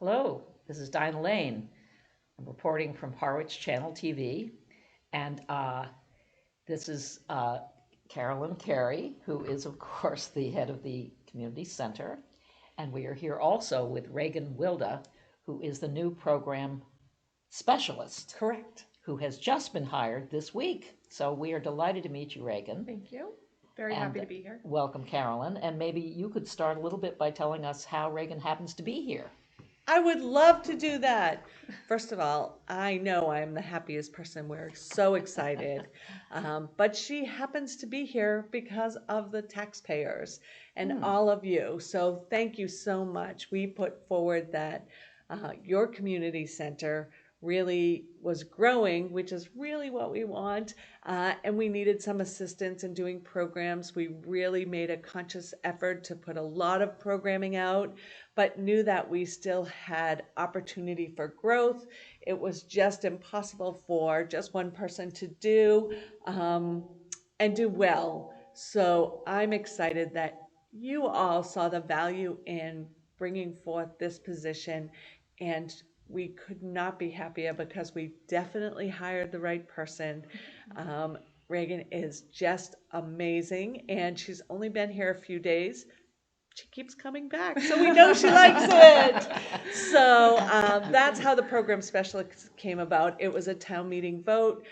Hello, this is Dinah Lane. I'm reporting from Harwich Channel TV, and this is Carolyn Carey, who is, of course, the head of the community center, and we are here also with Reagan Wilda, who is the new program specialist, Correct. who has just been hired this week. So we are delighted to meet you, Reagan. Thank you. Very happy to be here. Welcome, Carolyn. And maybe you could start a little bit by telling us how Reagan happens to be here. I would love to do that. First of all, I know I'm the happiest person. We're so excited. But she happens to be here because of the taxpayers and all of you. So thank you so much. We put forward that your community center really was growing, which is really what we want. And we needed some assistance in doing programs. We really made a conscious effort to put a lot of programming out, but knew that we still had opportunity for growth. It was just impossible for just one person to do and do well. So I'm excited that you all saw the value in bringing forth this position, and we could not be happier because we definitely hired the right person. Reagan is just amazing, and she's only been here a few days. She keeps coming back, so we know she likes it. So that's how the program specialist came about. It was a town meeting vote.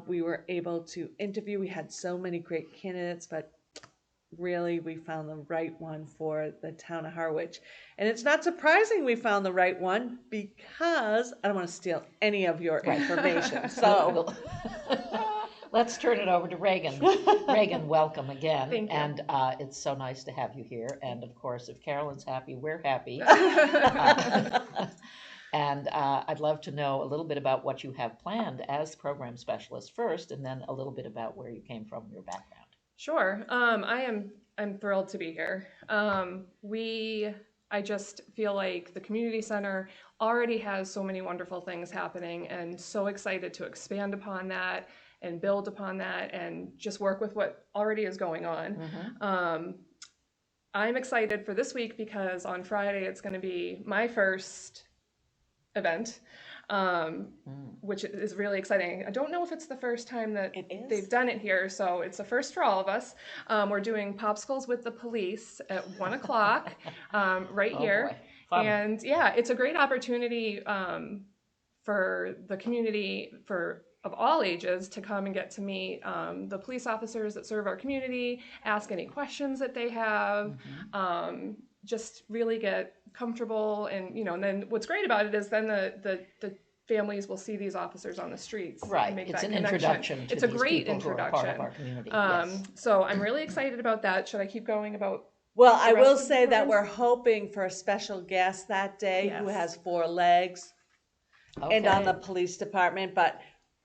We were able to interview. We had so many great candidates, but really we found the right one for the town of Harwich. And it's not surprising we found the right one because I don't want to steal any of your information. So let's turn it over to Reagan. Reagan, welcome again. Thank you. And it's so nice to have you here. And of course, if Carolyn's happy, we're happy. And I'd love to know a little bit about what you have planned as program specialist first, and then a little bit about where you came from, your background. Sure. I'm thrilled to be here. I just feel like the community center already has so many wonderful things happening, and so excited to expand upon that and build upon that and just work with what already is going on. I'm excited for this week because on Friday it's going to be my first event, which is really exciting. I don't know if it's the first time that they've done it here, so it's a first for all of us. We're doing popsicles with the police at 1 o'clock right here. And yeah, it's a great opportunity for the community of all ages to come and get to meet the police officers that serve our community, ask any questions that they have, just really get comfortable. And then what's great about it is then the families will see these officers on the streets. Right, and make it's that an connection. introduction to It's a these great people introduction. who are part of our community. Yes. So I'm really excited about that. Should I keep going about? Well, I will of the say that programs? we're hoping for a special guest that day who Yes. has 4 legs Okay. and on the police department, but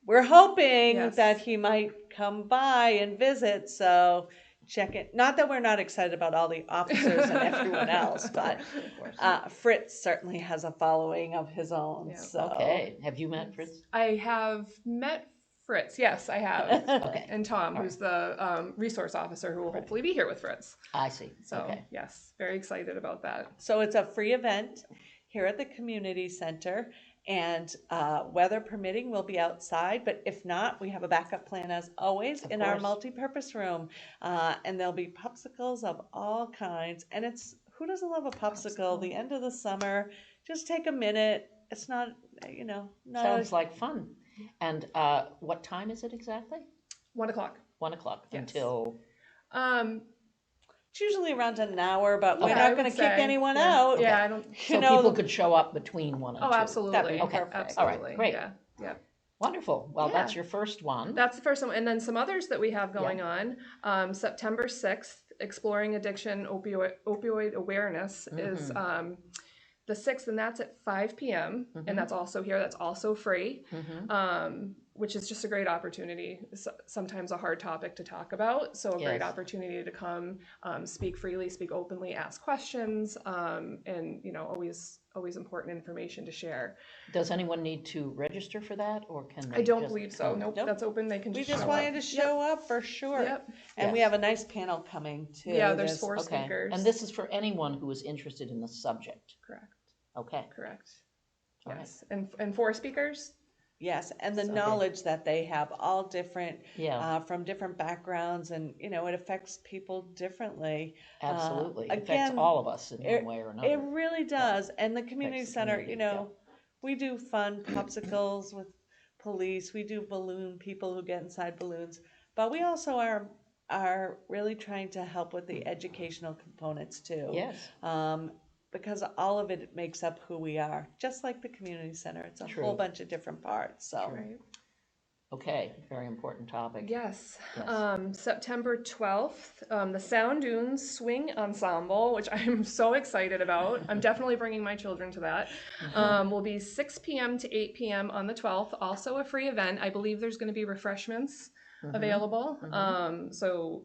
we're hoping Yes. that he might come by and visit, so check it. Not that we're not excited about all the officers and everyone else, but Fritz certainly has a following of his own. Yeah. So. Okay. Have you met Fritz? I have met Fritz. Yes, I have. Okay. And Tom, who's the resource officer who will hopefully be here with Fritz. I see. So Okay. yes, very excited about that. So it's a free event here at the community center, and weather permitting, we'll be outside, but if not, we have a backup plan as always in our course. multi-purpose room, and there'll be popsicles of all kinds, and it's, who doesn't love a popsicle? The end of the summer, just take a minute. It's not, not Sounds like fun. And what time is it exactly? 1 o'clock. 1 o'clock Yes. until. It's usually around an hour, but we're Okay. not I going to would kick say, anyone yeah. out. Yeah, I don't. So people could show up between 1 and 2. Oh, absolutely. That'd be Okay. perfect. Absolutely. All right, great. Yeah. Wonderful. Well, Yeah. that's your first one. That's the first one. And then some others that we have going on. September 6th, Exploring Addiction Opioid Awareness is the 6th, and that's at 5 p.m. And that's also here. That's also free, which is just a great opportunity. Sometimes a hard topic to talk about. So a great Yes. opportunity to come, speak freely, speak openly, ask questions, and always important information to share. Does anyone need to register for that, or can they I don't just believe so. come? Nope, that's open. They can We just just show wanted up. to show up for sure. Yep. And we Yes. have a nice panel coming too. Yeah, there's 4 Okay. speakers. And this is for anyone who is interested in the subject. Correct. Okay. Correct. All right. Yes. And 4 speakers. Yes, and the Okay. knowledge that they have, all different, Yeah, from different backgrounds, and it affects people differently. absolutely. It affects Again, all of us in one it way or it another. really does. And the community Affects the center, community, yeah. we do fun popsicles with police. We do balloon people who get inside balloons, but we also are really trying to help with the educational components too. Yes, Because all of it makes up who we are, just like the community center. It's a True. whole bunch of different parts. So True. Right. okay, very important topic. Yes. Yes. September 12th, the Sound Dunes Swing Ensemble, which I'm so excited about. I'm definitely bringing my children to that. Will be 6 p.m. to 8 p.m. on the 12th. Also a free event. I believe there's going to be refreshments available. So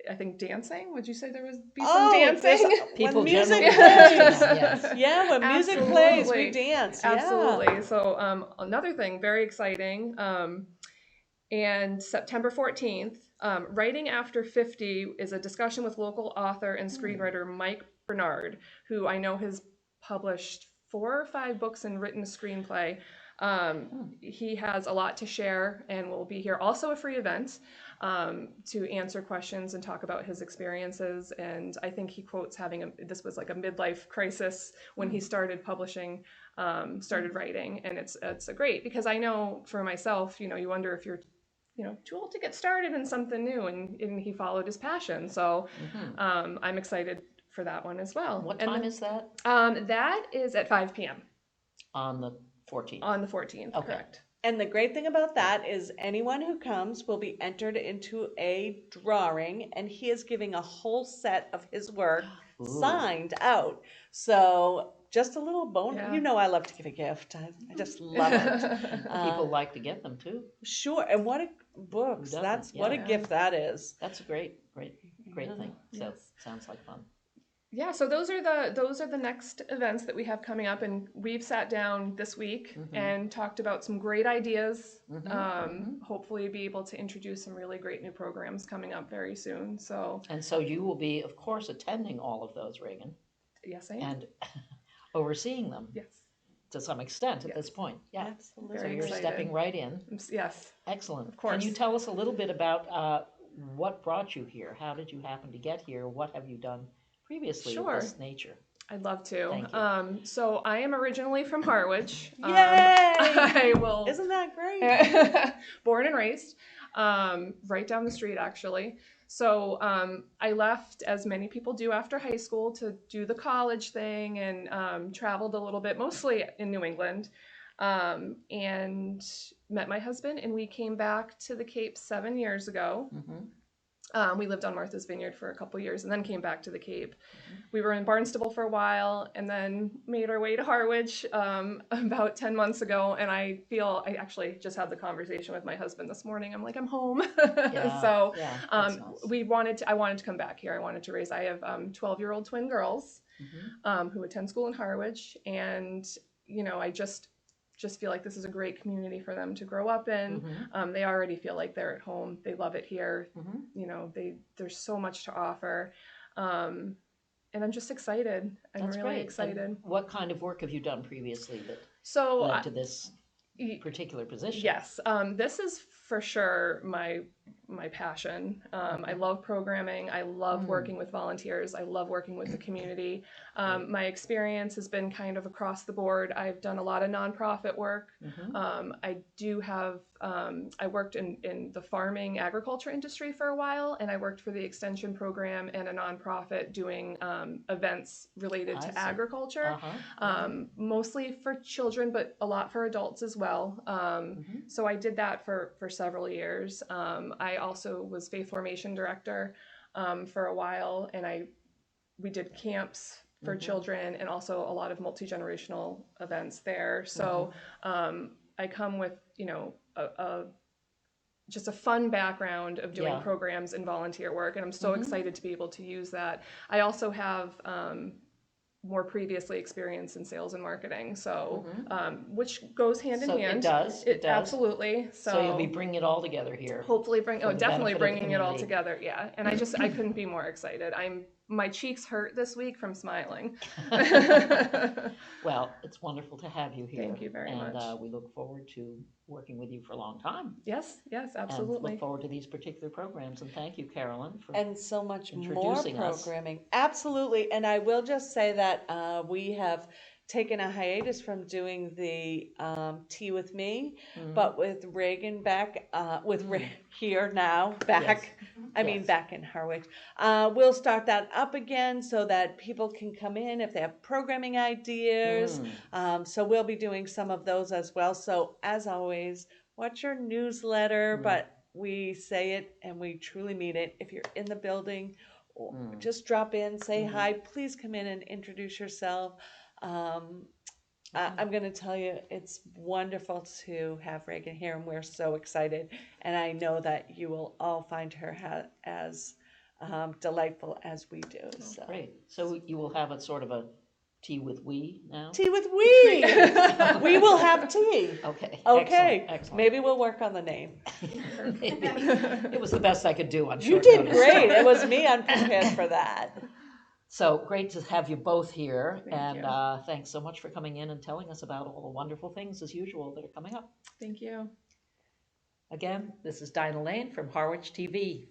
I think dancing. Would you say there would be some dancing? People when music generally plays. dance, yes. Yeah, when music plays, we Absolutely. dance. Absolutely. So another thing, very exciting. And September 14th, Writing After 50 is a discussion with local author and screenwriter Mike Bernard, who I know has published 4 or 5 books and written a screenplay. He has a lot to share and will be here. Also a free event to answer questions and talk about his experiences. And I think he quotes this was like a midlife crisis when he started publishing, started writing. And it's great because I know for myself, you wonder if you're too old to get started in something new, and he followed his passion. So I'm excited for that one as well. What time is that? That is at 5 p.m. On the 14th. On the 14th, Okay. correct. And the great thing about that is anyone who comes will be entered into a drawing, and he is giving a whole set of his work signed out. So just a little bonus. Yeah. I love to give a gift. I just love it. People like to get them too. Sure. And what a books. doesn't? That's Yeah. what a gift that is. That's a great thing. So Yes. sounds like fun. Yeah, so those are the next events that we have coming up, and we've sat down this week and talked about some great ideas. Hopefully be able to introduce some really great new programs coming up very soon. So And so you will be, of course, attending all of those, Reagan, yes, I am. and overseeing them Yes. to some extent at this point. Yeah. Absolutely. So Very you're excited. stepping right in. Yes. Excellent. Of course. Can you tell us a little bit about what brought you here? How did you happen to get here? What have you done previously Sure. of this nature? I'd love to. Thank you. So I am originally from Harwich. Yay! I will. Isn't that great? Born and raised, right down the street actually. So I left, as many people do after high school, to do the college thing, and traveled a little bit, mostly in New England, and met my husband, and we came back to the Cape 7 years ago. We lived on Martha's Vineyard for a couple years and then came back to the Cape. We were in Barnstable for a while and then made our way to Harwich about 10 months ago. And I actually just had the conversation with my husband this morning. I'm like, I'm home. So that's nice. I wanted to come back here. I wanted to raise, I have 12-year-old twin girls who attend school in Harwich. And, I just feel like this is a great community for them to grow up in. They already feel like they're at home. They love it here. There's so much to offer. And I'm just excited. I'm That's really great. excited. And what kind of work have you done previously that So led to this particular position? Yes, this is for sure my passion. I love programming. I love working with volunteers. I love working with the community. My experience has been kind of across the board. I've done a lot of nonprofit work. I do have, I worked in the farming agriculture industry for a while, and I worked for the extension program and a nonprofit doing events related I to see. agriculture, mostly for children, but a lot for adults as well. So I did that for several years. I also was faith formation director for a while, and we did camps for children and also a lot of multi-generational events there. So I come with, just a fun background of doing programs and volunteer work, and I'm so excited to be able to use that. I also have more previously experience in sales and marketing, so which goes hand in hand. It does. Absolutely. So you'll be bringing it all together here. Hopefully for the definitely benefit of the bringing it all community. together. Yeah, and I couldn't be more excited. I'm my cheeks hurt this week from smiling. Well, it's wonderful to have you here. Thank you very much. And we look forward to working with you for a long time. Yes, And absolutely. look forward to these particular programs. And thank you, Carolyn, for And so much more introducing us. programming. Absolutely. And I will just say that we have taken a hiatus from doing the Tea with Me, but with Reagan back, here now, back, I mean, Yes. back in Harwich. We'll start that up again so that people can come in if they have programming ideas. So we'll be doing some of those as well. So as always, watch your newsletter, but we say it and we truly mean it. If you're in the building, just drop in, say hi, please come in and introduce yourself. I'm going to tell you, it's wonderful to have Reagan here, and we're so excited. And I know that you will all find her as delightful as we do. So. Great. So you will have a sort of a tea with we now? Tea with we. We will have tea. Okay. Okay. Excellent. Maybe we'll work on the name. Maybe. It was the best I could do on You short did notice. great. It was me unprepared for that. So great to have you both here. Thank you. Thanks so much for coming in and telling us about all the wonderful things, as usual, that are coming up. Thank you. Again, this is Dinah Lane from Harwich TV.